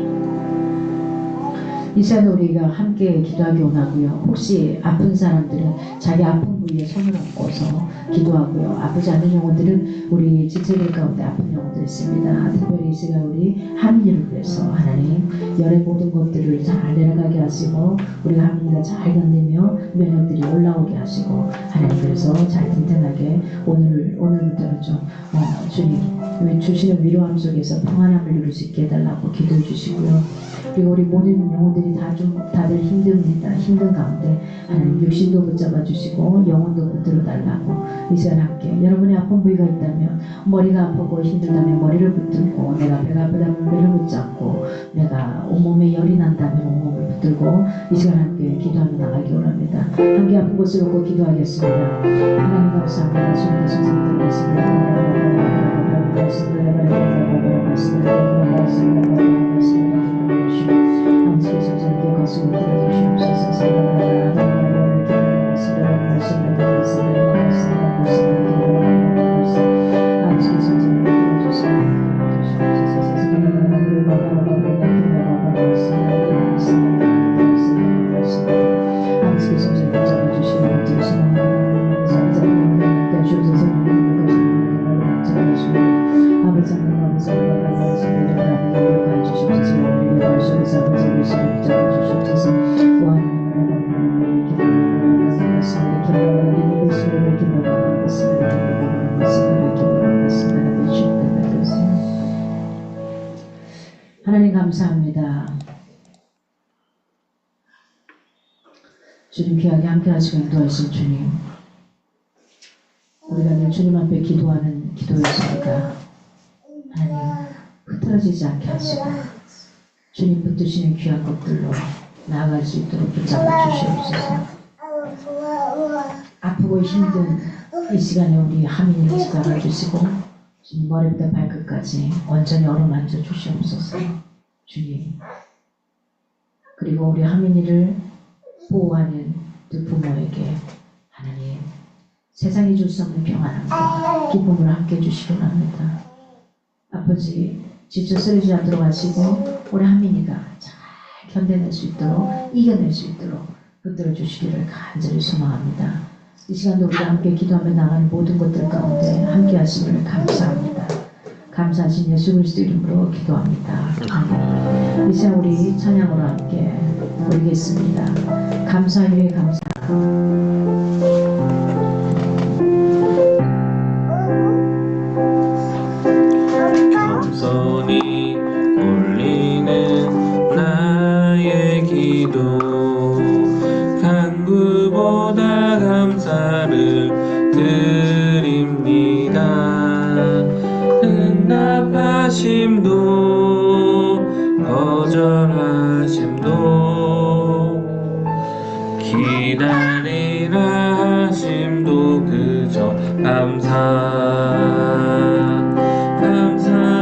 이 시간에 우리가 함께 기도하기 원하고요. 혹시 아픈 사람들은 자기 아픈 부위에 손을 얹고서 기도하고요. 아프지 않은 영혼들은 우리 지체들 가운데 아픈 영혼들이 있습니다. 특별히 이 시간 우리 한민을 위해서 하나님 열의 모든 것들을 잘 내려가게 하시고 우리가 한민이가 잘 견디며 면역들이 올라오게 하시고 하나님 그래서 잘 튼튼하게 오늘부터는 좀 주님 주시는 위로함 속에서 평안함을 누릴 수 있게 해달라고 기도해 주시고요. 그리고 우리 모든 영혼들이 다들 힘듭니다. 힘든 가운데 하나님 육신도 붙잡아 주시고 영혼도 붙들어 달라고 이 시간 함께 여러분의 아픈 부위가 있다면 머리가 아프고 힘들다면 머리를 붙들고 내가 배가 아프다면 배를 붙잡고 내가 온몸에 열이 난다면 온몸을 붙들고 이 시간 함께 기도하며 나가기 원합니다. 함께 아픈 곳을 놓고 기도하겠습니다. 하나님 감사합니다. 주님께 손을 들겠습니다. 하나님 감사합니다. 주님 귀하게 함께 하시고 인도하신 주님, 우리가 늘 주님 앞에 기도하는 기도의 소리가 하나님 흐트러지지 않게 하시고 주님 붙드시는 귀한 것들로 나아갈 수 있도록 붙잡아 주시옵소서. 아프고 힘든 이 시간에 우리 하민이를 붙잡아 주시고 주님 머리부터 발끝까지 온전히 어루만져 주시옵소서. 주님, 그리고 우리 하민이를 보호하는 두 부모에게 하나님 세상이 줄 수 없는 평안함과 기쁨을 함께 주시기 바랍니다. 아버지 지쳐 쓰러지지 않도록 하시고 우리 하민이가 잘 견뎌낼 수 있도록 이겨낼 수 있도록 붙들어 주시기를 간절히 소망합니다. 이 시간도 우리가 함께 기도하며 나가는 모든 것들 가운데 함께 하심을 감사합니다. 감사하신 예수 그리스도 이름으로 기도합니다. 아멘. 이 시간 우리 찬양으로 함께 올리겠습니다. 감사 위에 감사. 겸손히 올리는 나의 기도 간구보다 감사를 드립니다. 응답하심도 거절하심도 기다리라 하심도 그저 감사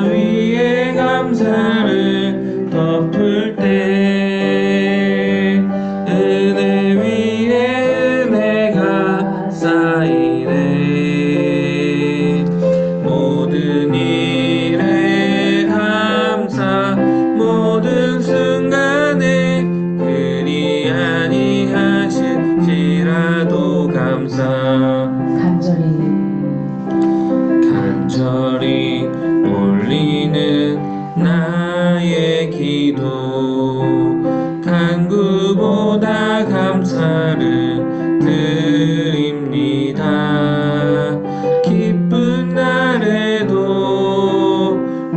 위에 감사를 덮을 때 은혜 위에 은혜가 쌓이네. 모든 일에 감사 모든 순간에 그리 아니하실지라도 감사 간절히 올리는 나의 기도 간구보다 감사를 드립니다. 기쁜 날에도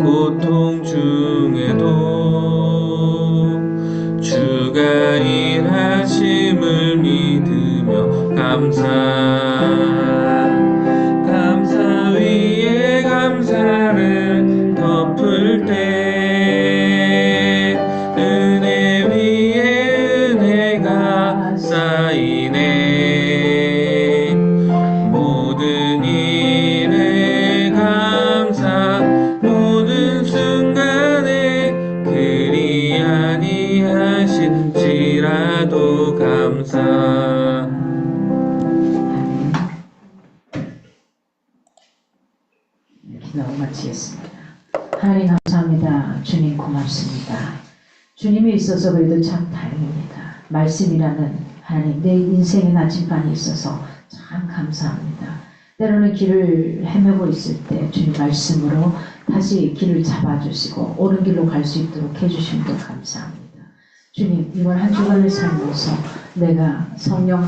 고통 중에도 주가 일하심을 믿으며 감사 위에 감사를 덮을 때 은혜 위에 은혜가 쌓이네. 모든 일에 감사 모든 순간에 그리 아니하실지라도 감사. 기도 마치겠습니다. 하나님 감사합니다. 주님 고맙습니다. 주님이 있어서 그래도 참 다행입니다. 말씀이라는 하나님 내 인생의 나침반이 있어서 참 감사합니다. 때로는 길을 헤매고 있을 때 주님 말씀으로 다시 길을 잡아주시고 옳은 길로 갈 수 있도록 해주심도 감사합니다. 주님, 이번 한 주간을 살면서 내가 성령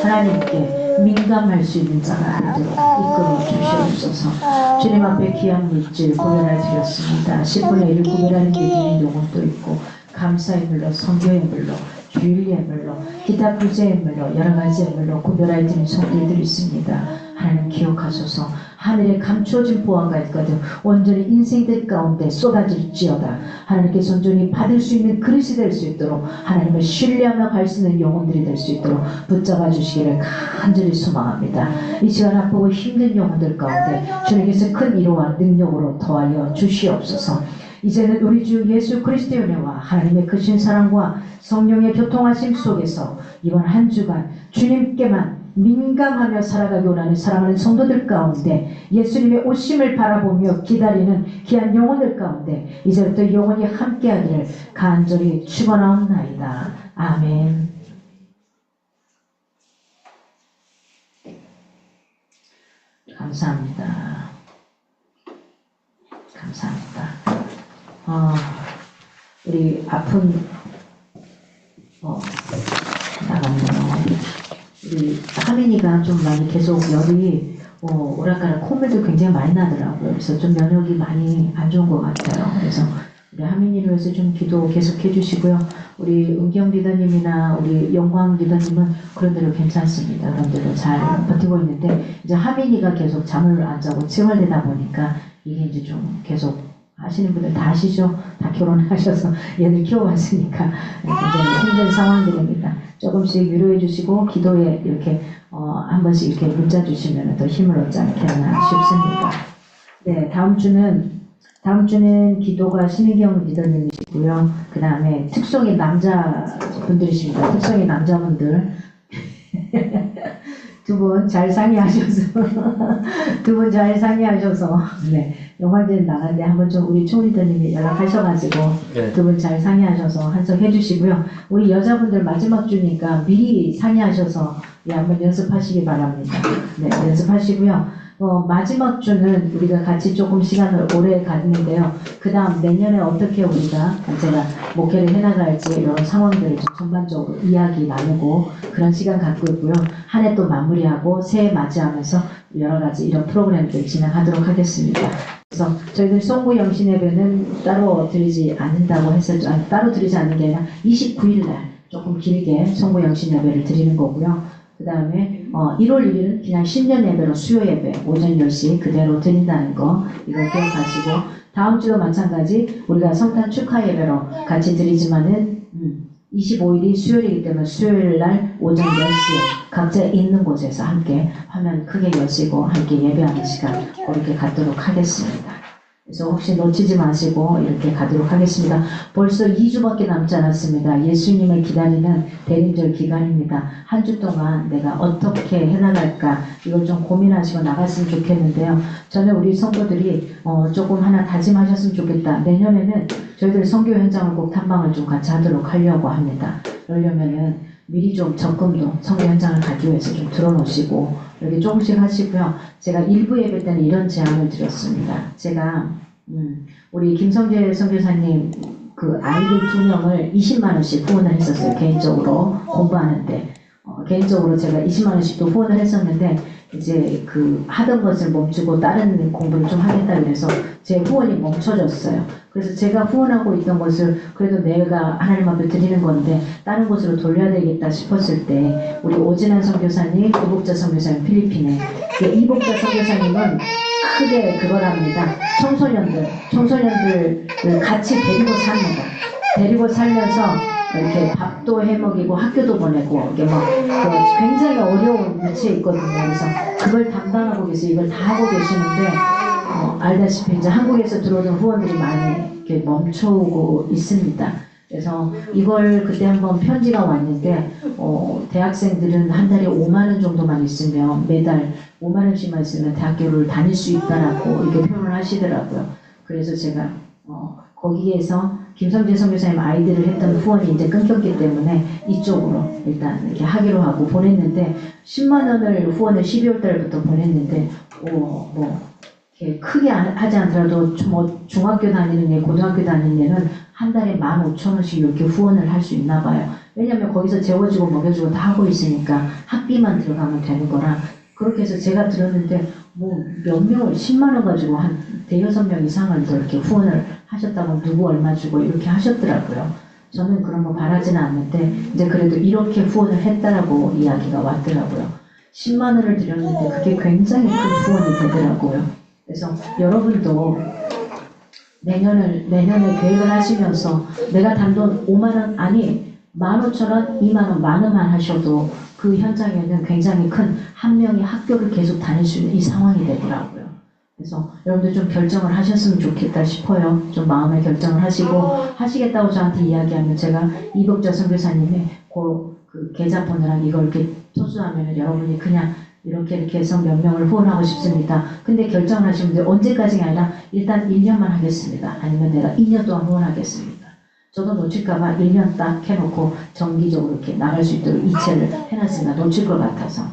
하나님께 민감할 수 있는 자가 되도록 이끌어 주시옵소서. 주님 앞에 귀한 물질 구별해 드렸습니다. 10분의 1 구별하는 얘기는 요것도 있고 감사의 물로, 성교의 물로, 주일의 물로, 기타 부재의 물로, 여러 가지의 물로 구별해 드린 손들들이 있습니다. 하나님 기억하소서. 하늘에 감추어진 보화가 있거든 온전히 인생들 가운데 쏟아질지어다. 하나님께서 온전히 받을 수 있는 그릇이 될 수 있도록 하나님을 신뢰하며 갈 수 있는 영혼들이 될 수 있도록 붙잡아 주시기를 간절히 소망합니다. 이 시간 아프고 힘든 영혼들 가운데 주님께서 큰 위로와 능력으로 더하여 주시옵소서. 이제는 우리 주 예수 그리스도의 은혜와 하나님의 크신 사랑과 성령의 교통하심 속에서 이번 한 주간 주님께만 민감하며 살아가기 원하는 사랑하는 성도들 가운데 예수님의 오심을 바라보며 기다리는 귀한 영혼들 가운데 이제부터 영원히 함께하기를 간절히 축원하옵나이다. 아멘. 감사합니다. 감사합니다. 우리 아픈 나갔네요. 우리 하민이가 좀 많이 계속 열이 오락가락 콧물도 굉장히 많이 나더라고요. 그래서 좀 면역이 많이 안 좋은 것 같아요. 그래서 우리 하민이를 위해서 좀 기도 계속 해주시고요. 우리 은경 리더님이나 우리 영광 리더님은 그런 대로 괜찮습니다. 그런 대로 잘 버티고 있는데 이제 하민이가 계속 잠을 안 자고 체활되다 보니까 이게 이제 좀 계속 아시는 분들 다 아시죠? 다 결혼하셔서 얘들 키워봤으니까 굉장히 힘든 상황들입니다. 조금씩 위로해 주시고 기도에 이렇게 한 번씩 이렇게 문자 주시면 더 힘을 얻지 않겠나 싶습니다. 네, 다음 주는 기도가 신혜경 리더님이시고요. 그 다음에 특성의 남자분들이십니다. 특성의 남자분들 두 분 잘 상의하셔서 네, 영화제 나갈 때 한번 좀 우리 총리더님이 연락하셔가지고 네. 두 분 잘 상의하셔서 한석 해주시고요. 우리 여자분들 마지막 주니까 미리 상의하셔서 한번 연습하시기 바랍니다. 네, 연습하시고요. 마지막 주는 우리가 같이 조금 시간을 오래 갖는데요. 그 다음 내년에 어떻게 우리가 제가 목회를 해나갈지 이런 상황들을 좀 전반적으로 이야기 나누고 그런 시간 갖고 있고요. 한 해 또 마무리하고 새해 맞이하면서 여러 가지 이런 프로그램들 진행하도록 하겠습니다. 그래서 저희들 송구 영신 예배는 따로 드리지 않는다고 해서 따로 드리지 않는 게 아니라 29일 날 조금 길게 송구 영신 예배를 드리는 거고요. 그 다음에 1월 1일은 그냥 신년 예배로 수요 예배 오전 10시 그대로 드린다는 거 이거 기억하시고 다음 주도 마찬가지 우리가 성탄 축하 예배로 같이 드리지만은 25일이 수요일이기 때문에 수요일 날 오전 10시에 각자 있는 곳에서 함께 화면 크게 여시고 함께 예배하는 시간 그렇게 갖도록 하겠습니다. 그래서 혹시 놓치지 마시고 이렇게 가도록 하겠습니다. 벌써 2주밖에 남지 않았습니다. 예수님을 기다리는 대림절 기간입니다. 한 주 동안 내가 어떻게 해나갈까 이걸 좀 고민하시고 나갔으면 좋겠는데요. 저는 우리 성도들이 조금 하나 다짐하셨으면 좋겠다. 내년에는 저희들 선교 현장을 꼭 탐방을 좀 같이 하도록 하려고 합니다. 그러려면은 미리 좀 적금도 선교 현장을 가기 위해서 좀 들어놓으시고 이렇게 조금씩 하시고요. 제가 일부 예배 때는 이런 제안을 드렸습니다. 제가 우리 김성재 선교사님 그 아이들 2명을 20만 원씩 후원을 했었어요. 개인적으로 공부하는데 개인적으로 제가 20만 원씩도 후원을 했었는데 이제 그 하던 것을 멈추고 다른 공부를 좀 하겠다 그래서 제 후원이 멈춰졌어요. 그래서 제가 후원하고 있던 것을 그래도 내가 하나님 앞에 드리는 건데 다른 곳으로 돌려야 되겠다 싶었을 때 우리 오진환 선교사님, 이복자 선교사님 필리핀에 이복자 선교사님은 크게 그걸 합니다. 청소년들을 같이 데리고 삽니다. 데리고 살면서 이렇게 밥도 해먹이고 학교도 보내고 이게 뭐 굉장히 어려운 위치에 있거든요. 그래서 그걸 담당하고 계세요. 이걸 다 하고 계시는데 알다시피 이제 한국에서 들어오는 후원들이 많이 이렇게 멈춰오고 있습니다. 그래서 이걸 그때 한번 편지가 왔는데 대학생들은 한 달에 5만 원 정도만 있으면 매달 5만 원씩만 있으면 대학교를 다닐 수 있다라고 이렇게 표현을 하시더라고요. 그래서 제가 거기에서 김성진 선교사님 아이들을 했던 후원이 이제 끊겼기 때문에 이쪽으로 일단 이렇게 하기로 하고 보냈는데 10만 원을 후원을 12월 달부터 보냈는데 뭐 이렇게 크게 하지 않더라도 뭐 중학교 다니는 애, 고등학교 다니는 애는 한 달에 15,000원씩 이렇게 후원을 할 수 있나 봐요. 왜냐면 거기서 재워주고 먹여주고 다 하고 있으니까 학비만 들어가면 되는 거라 그렇게 해서 제가 들었는데 뭐 몇 명을 10만 원 가지고 한 대여섯 명 이상을 더 이렇게 후원을 하셨다고 누구 얼마 주고 이렇게 하셨더라고요. 저는 그런 거 바라지는 않는데 이제 그래도 이렇게 후원을 했다라고 이야기가 왔더라고요. 10만 원을 드렸는데 그게 굉장히 큰 후원이 되더라고요. 그래서 여러분도 내년에 계획을 하시면서 내가 단돈 5만 원 아니 15,000원, 2만 원, 10,000원만 하셔도 그 현장에는 굉장히 큰 한 명이 학교를 계속 다닐 수 있는 이 상황이 되더라고요. 그래서 여러분들 좀 결정을 하셨으면 좋겠다 싶어요. 좀 마음의 결정을 하시고 하시겠다고 저한테 이야기하면 제가 이복자 선교사님의 그 계좌번호랑 이걸 이렇게 토수하면 여러분이 그냥 이렇게 해서 몇 명을 후원하고 싶습니다. 근데 결정을 하시면 돼요. 언제까지가 아니라 일단 1년만 하겠습니다. 아니면 내가 2년 동안 후원하겠습니다. 저도 놓칠까봐 1년 딱 해놓고 정기적으로 이렇게 나갈 수 있도록 이체를 해놨습니다. 놓칠 것 같아서.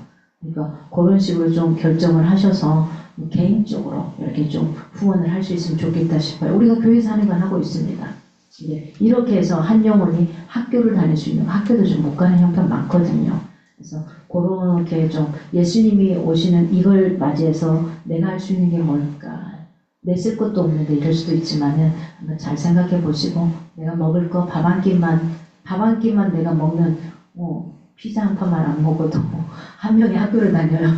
그러니까 그런 식으로 좀 결정을 하셔서 개인적으로 이렇게 좀 후원을 할 수 있으면 좋겠다 싶어요. 우리가 교회에서 하는 건 하고 있습니다. 이렇게 해서 한 영혼이 학교를 다닐 수 있는 학교도 좀 못 가는 형편 많거든요. 그래서 그렇게 좀 예수님이 오시는 이걸 맞이해서 내가 할 수 있는 게 뭘까? 내 쓸 것도 없는데 이럴 수도 있지만은 한번 잘 생각해 보시고 내가 먹을 거 밥 한 끼만 내가 먹는 피자 한 판만 안 먹어도 한 명이 학교를 다녀요.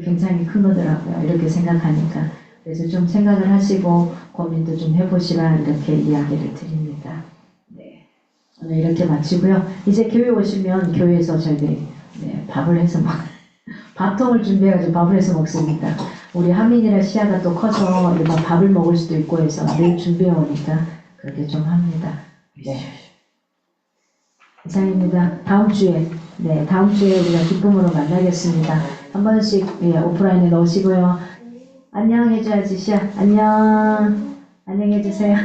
굉장히 큰 거더라고요. 이렇게 생각하니까. 그래서 좀 생각을 하시고 고민도 좀 해보시라 이렇게 이야기를 드립니다. 네. 오늘 이렇게 마치고요. 이제 교회 오시면 교회에서 저희들이 밥을 해서 밥통을 준비해가지고 밥을 해서 먹습니다. 우리 하민이랑 시야가 또 커서 밥을 먹을 수도 있고 해서 늘 준비해 오니까 그렇게 좀 합니다. 네. 이상입니다. 다음 주에 우리가 기쁨으로 만나겠습니다. 한 번씩 오프라인에 넣으시고요. 안녕 해줘야지 시야. 안녕 해주세요.